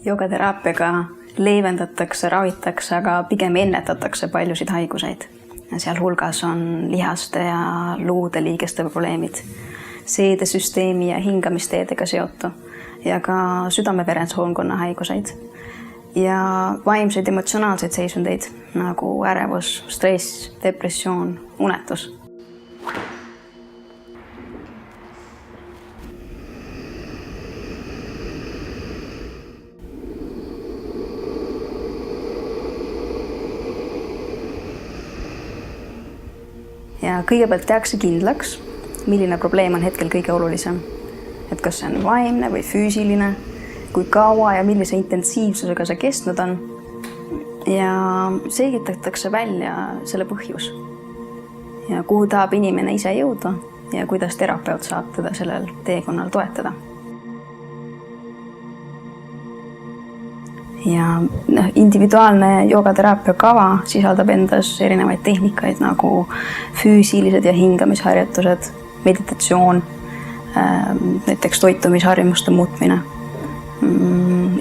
Joogateraapiaga leevendatakse, ravitakse, aga pigem ennetatakse paljusid haiguseid. Sealhulgas on lihaste ja luude liigeste probleemid, seedesüsteemi ja hingamisteedega seotu ja ka südame-veresoonkonna haiguseid ja vaimseid emotsionaalseid seisundeid nagu ärevus, stress, depressioon, unetus. Ja kõigepealt tehakse kindlaks, milline probleem on hetkel kõige olulisem. Et kas see on vaimne või füüsiline, kui kaua ja millise intensiivsusega see kestnud on. Ja selgitatakse välja selle põhjus. Ja kuhu tahab inimene ise jõuda ja kuidas terapeut saab teda sellel teekonnal toetada. Ja individuaalne joogateraapia kava sisaldab endas erinevaid tehnikaid nagu füüsilised ja hingamisharjutused, meditatsioon, näiteks toitumisharjumuste muutmine,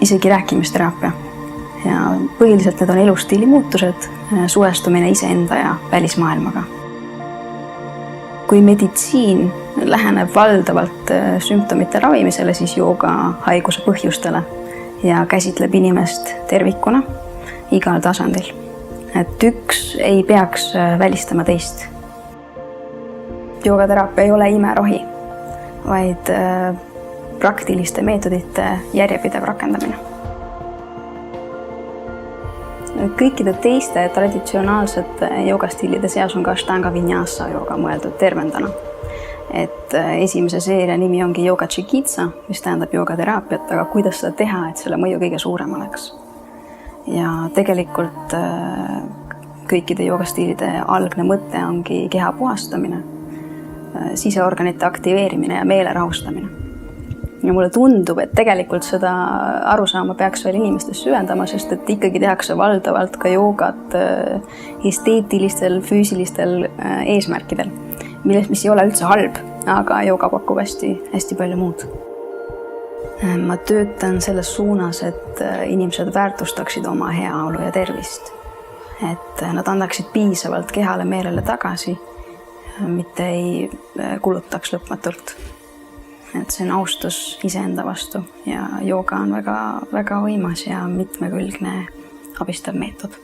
isegi rääkimisteraapia. Ja põhiliselt need on elustiili muutused, suhestumine iseenda ja välismaailmaga. Kui meditsiin läheneb valdavalt sümptomite ravimisele, siis jooga haiguse põhjustele ja käsitleb inimest tervikuna igal tasandil. Et üks ei peaks välistama teist. Joogateraapia ei ole imerohi, vaid praktiliste meetodite järjepidev rakendamine. Kõikide teiste traditsionaalsete joogastiilide seas on ka Ashtanga Vinyasa jooga mõeldud tervendana. Et esimese seeria nimi ongi Yoga Chikitsa, mis tähendab joogateraapiat, aga kuidas seda teha, et selle mõju kõige suurem oleks. Ja tegelikult kõikide joogastiilide algne mõte ongi keha puhastamine, siseorganite aktiveerimine ja meele rahustamine. Ja mulle tundub, et tegelikult seda arusaama peaks veel inimestes süvendama, sest et ikkagi tehakse valdavalt ka joogat esteetilistel, füüsilistel eesmärkidel, mis ei ole üldse halb, aga jooga pakub hästi palju muud. Ma töötan selles suunas, et inimesed väärtustaksid oma heaolu ja tervist. Et nad annaksid piisavalt kehale meelele tagasi, mitte ei kulutaks lõpmatult. Et see on austus iseenda vastu ja jooga on väga võimas ja mitmekülgne abistav meetod.